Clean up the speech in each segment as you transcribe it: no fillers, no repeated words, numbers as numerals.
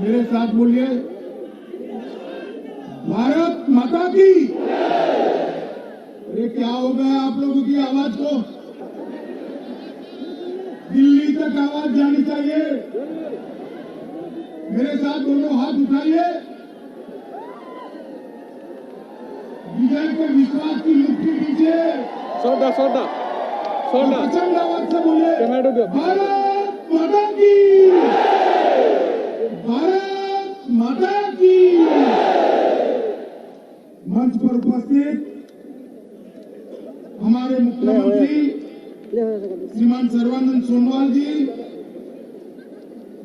मेरे साथ बोलिए, भारत माता की। अरे क्या हो गया आप लोगों की आवाज को? दिल्ली तक आवाज जानी चाहिए। मेरे साथ दोनों हाथ उठाइए। विजय के विश्वास की मुट्ठी दीजिए। प्रचंड आवाज से बोलिए, भारत माता की, भारत माता की। मंच पर उपस्थित हमारे मुख्यमंत्री श्रीमान सर्बानंद सोनोवाल जी,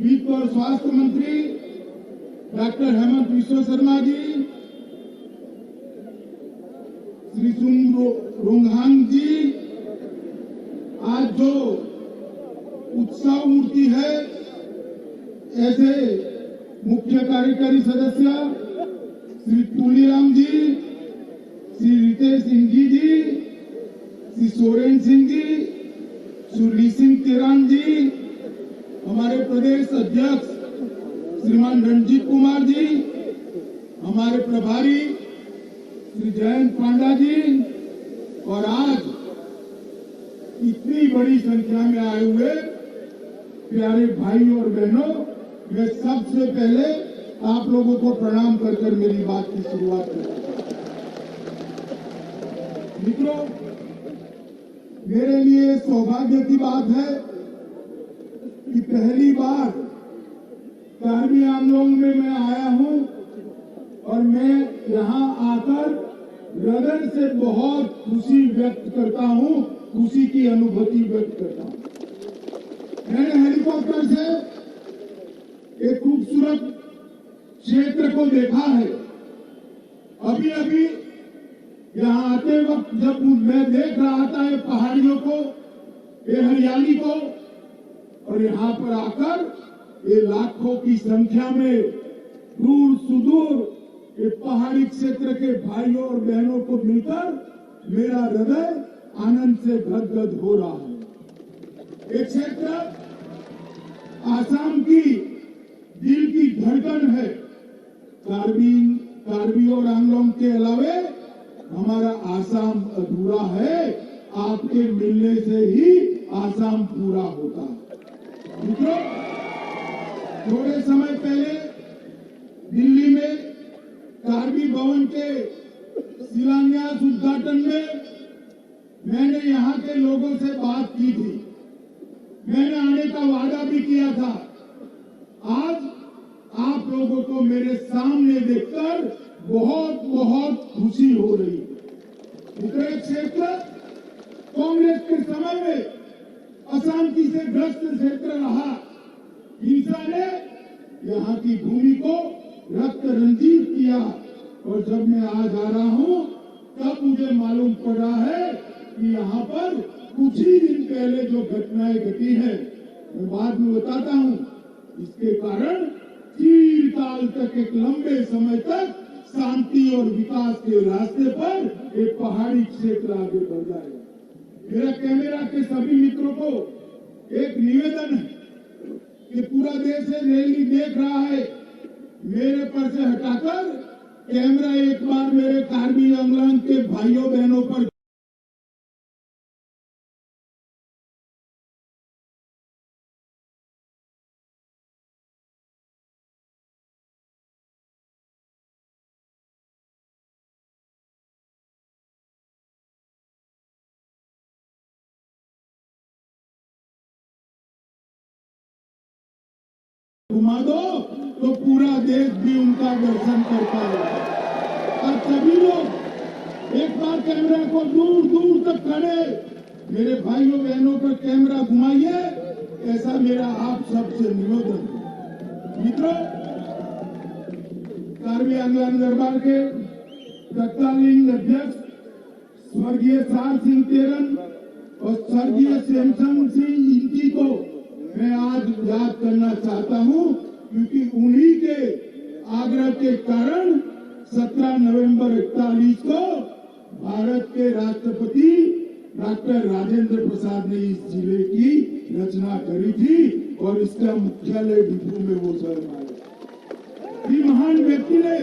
वित्त और स्वास्थ्य मंत्री डॉक्टर हेमंत बिश्व शर्मा जी, श्री सुम रोंगहांग जी, आज जो उत्सव मूर्ति है, ऐसे मुख्य कार्यकारी सदस्य श्री तुलीराम जी, श्री रितेश सिंघी जी, श्री सोरेन सिंह जी, श्री सिंह तेरान जी, हमारे प्रदेश अध्यक्ष श्रीमान रणजीत कुमार जी, हमारे प्रभारी श्री जयंत पांडा जी, और आज इतनी बड़ी संख्या में आए हुए प्यारे भाई और बहनों, मैं सबसे पहले आप लोगों को प्रणाम कर मेरी बात की शुरुआत करता हूं। मित्रों, मेरे लिए सौभाग्य की बात है कि पहली बार कार्बी आंगलोंग में मैं आया हूं और मैं यहां आकर हृदय से बहुत खुशी व्यक्त करता हूं, खुशी की अनुभूति व्यक्त करता हूं। मैंने हेलीकॉप्टर से एक खूबसूरत क्षेत्र को देखा है। अभी अभी यहां आते वक्त जब मैं देख रहा था ये पहाड़ियों को, ये हरियाली को, और यहां पर आकर ये लाखों की संख्या में दूर सुदूर ये पहाड़ी क्षेत्र के भाइयों और बहनों को मिलकर मेरा हृदय आनंद से गदगद हो रहा है। ये क्षेत्र आसाम की दिल की धड़कन है। कार्बी और आंगलोंग के अलावे हमारा आसाम अधूरा है। आपके मिलने से ही आसाम पूरा होता है। मित्रों, थोड़े समय पहले दिल्ली में कार्बी भवन के शिलान्यास उद्घाटन में मैंने यहां के लोगों से बात की थी। मैंने आने का वादा भी किया था। आज आप लोगों को मेरे सामने देखकर बहुत बहुत खुशी हो रही है। उत्तरी क्षेत्र कांग्रेस के समय में अशांति से ग्रस्त क्षेत्र रहा। हिंसा ने यहाँ की भूमि को रक्त रंजित किया, और जब मैं आज आ रहा हूं तब मुझे मालूम पड़ा है कि यहाँ पर कुछ ही दिन पहले जो घटनाएं घटी है, मैं बाद में बताता हूं, इसके कारण चिरकाल तक, एक लंबे समय तक शांति और विकास के रास्ते पर एक पहाड़ी क्षेत्र आगे बढ़ जाएगा। मेरा कैमरा के सभी मित्रों को एक निवेदन है कि पूरा देश रैली देख रहा है, मेरे पर से हटाकर कैमरा एक बार मेरे कार्बी आंगलोंग के भाइयों बहनों पर घुमा दो तो पूरा देश भी उनका दर्शन करता है। और सभी लोग एक बार कैमरा को दूर दूर तक खड़े मेरे भाइयों बहनों पर कैमरा घुमाइए, ऐसा मेरा आप सबसे निवेदन है। मित्रों, कार्बी आंगलोंग दरबार के तत्कालीन अध्यक्ष स्वर्गीय सार सिंह तेरन और स्वर्गीय श्यामचंद सिंह इंकी को मैं आज याद करना चाहता हूं, क्योंकि उन्हीं के आग्रह के कारण 17 नवंबर 41 को भारत के राष्ट्रपति डॉक्टर राजेंद्र प्रसाद ने इस जिले की रचना करी थी और इसका मुख्यालय डिब्रू में वो शहर आया। कि महान व्यक्ति ने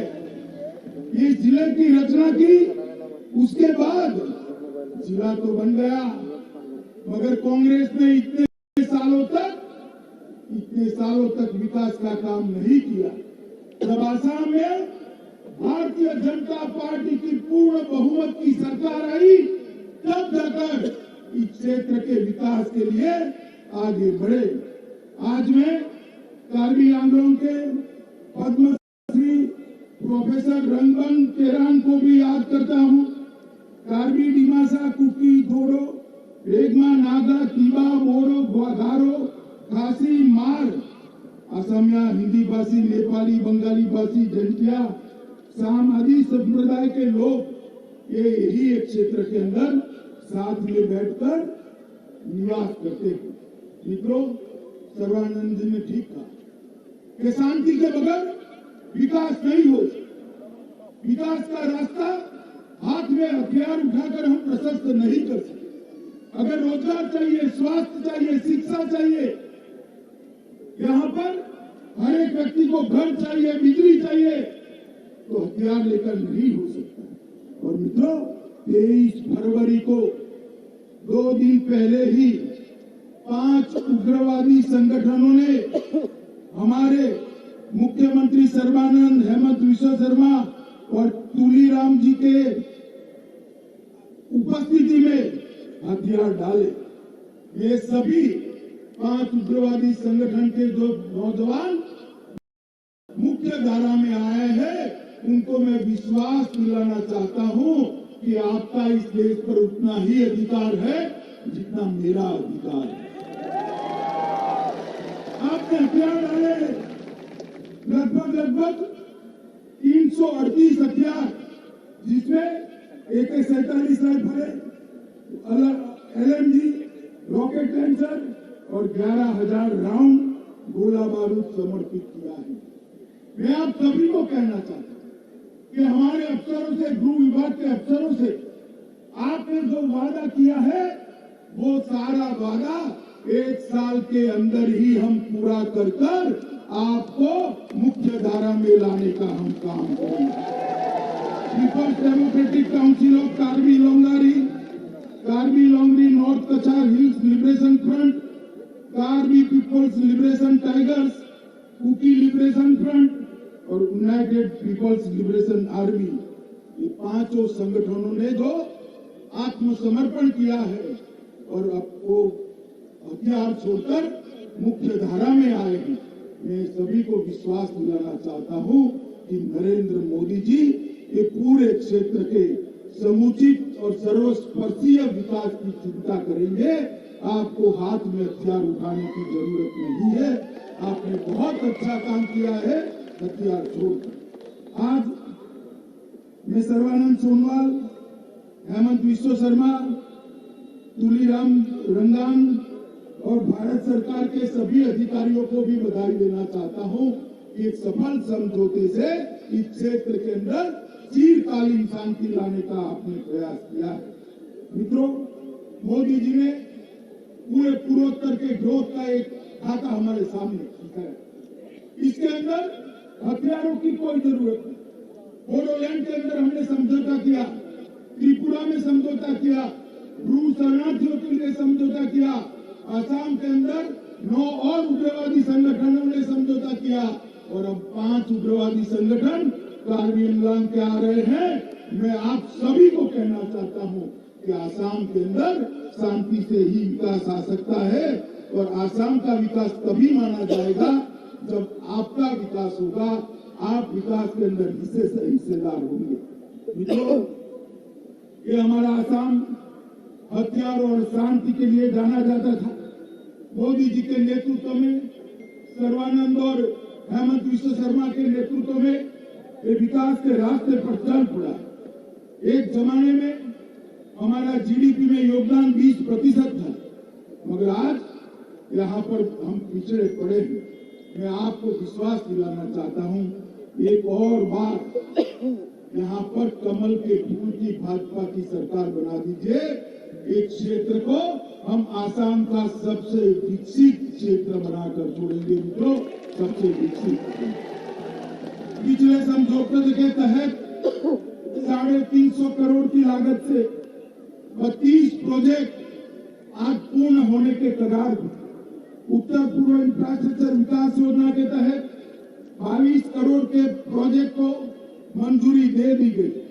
ये जिले की रचना की, उसके बाद जिला तो बन गया, मगर कांग्रेस ने इतने सालों तक विकास का काम नहीं किया। जब आसाम में भारतीय जनता पार्टी की पूर्ण बहुमत की सरकार आई, तब जाकर इस क्षेत्र के विकास के लिए आगे बढ़े। आज मैं कार्बी आंग्लोंग के पद्मश्री प्रोफेसर रंगबन तेरान को भी याद करता हूं। कार्बी डिमासा कुकी धोरो रेगमा नागा तीबा बोरो गारो खासी मार असमिया हिंदी भाषी नेपाली बंगाली भाषी जंटिया साम आदि संप्रदाय के लोग ये यही एक क्षेत्र के अंदर साथ में बैठकर निवास करते हैं। मित्रों, सर्वानंद जी ने ठीक कहा कि शांति के बगैर विकास नहीं हो सकता। विकास का रास्ता हाथ में हथियार उठाकर हम प्रशस्त नहीं कर सकते। अगर रोजगार चाहिए, स्वास्थ्य चाहिए, शिक्षा चाहिए, यहाँ पर हर एक व्यक्ति को घर चाहिए, बिजली चाहिए, तो हथियार लेकर नहीं हो सकता। और मित्रों, 23 फरवरी को 2 दिन पहले ही 5 उग्रवादी संगठनों ने हमारे मुख्यमंत्री सर्बानंद, हेमंत विश्व शर्मा और तुलीराम जी के उपस्थिति में हथियार डाले। ये सभी 5 उग्रवादी संगठन के जो नौजवान मुख्य धारा में आए हैं, उनको मैं विश्वास दिलाना चाहता हूं कि आपका इस देश पर उतना ही अधिकार है जितना मेरा अधिकार है। आपने हथियार डाले, लगभग 338 हथियार, जिसमें AK-47 राइफलें, LMG, रॉकेट लॉन्चर और 11,000 राउंड गोला बारूद समर्पित किया है। मैं आप सभी को कहना चाहता हूं कि हमारे अफसरों से, गृह विभाग के अफसरों से आपने जो वादा किया है, वो सारा वादा 1 साल के अंदर ही हम पूरा कर आपको मुख्य धारा में लाने का हम काम करेंगे। Peoples Democratic Council of Karbi Longri North Cachar Hills Liberation Front, Karbi Peoples Liberation Tigers, Kuki Liberation Front और यूनाइटेड पीपल्स लिबरेशन आर्मी, ये 5 संगठनों ने जो आत्मसमर्पण किया है और आपको हथियार छोड़कर मुख्य धारा में आए हैं, मैं सभी को विश्वास दिलाना चाहता हूं कि नरेंद्र मोदी जी ये पूरे क्षेत्र के समुचित और सर्वस्पर्शीय विकास की चिंता करेंगे। आपको हाथ में हथियार उठाने की जरूरत नहीं है। आपने बहुत अच्छा काम किया है हथियार छोड़कर। आज मैं सर्बानंद सोनोवाल, हेमंत विश्व शर्मा, तुलीराम रंगान और भारत सरकार के सभी अधिकारियों को भी बधाई देना चाहता हूं कि एक सफल समझौते से इस क्षेत्र के अंदर चिरकालीन शांति लाने का आपने प्रयास किया है। मित्रों, मोदी जी ने पूरे पूर्वोत्तर के ग्रोथ का एक खाता हमारे सामने रखा है। इसके अंदर हथियारों की कोई जरूरत नहीं। बोडोलैंड के अंदर हमने समझौता किया, त्रिपुरा में समझौता किया, रूस शरणार्थियों के लिए समझौता किया, आसाम के अंदर 9 और उग्रवादी संगठनों ने समझौता किया और अब 5 उग्रवादी संगठन कार्बी आंग्लोंग के आ रहे हैं। मैं आप सभी को कहना चाहता हूं कि आसाम के अंदर शांति से ही विकास आ सकता है और आसाम का विकास तभी माना जाएगा जब आपका विकास होगा, आप विकास के अंदर हिस्सेदार होंगे। मित्रों, ये हमारा आसाम हथियार और शांति के लिए जाना जाता था। मोदी जी के नेतृत्व में, सर्बानंद और हेमंत विश्व शर्मा के नेतृत्व में ये विकास के रास्ते पर चल पड़ा। एक जमाने में हमारा जीडीपी में योगदान 20% था, मगर आज यहाँ पर हम पिछड़े पड़े हैं। मैं आपको विश्वास दिलाना चाहता हूँ, एक और बार यहाँ पर कमल के फूल की भाजपा की सरकार बना दीजिए। एक क्षेत्र को हम आसाम का सबसे विकसित क्षेत्र बनाकर छोड़ेंगे। मित्रों, सबसे विकसित। पिछले समझौते के तहत 350 करोड़ की लागत से 32 प्रोजेक्ट आज पूर्ण होने के कगार पर। उत्तर पूर्व इंफ्रास्ट्रक्चर विकास योजना के तहत 22 करोड़ के प्रोजेक्ट को मंजूरी दे दी गई।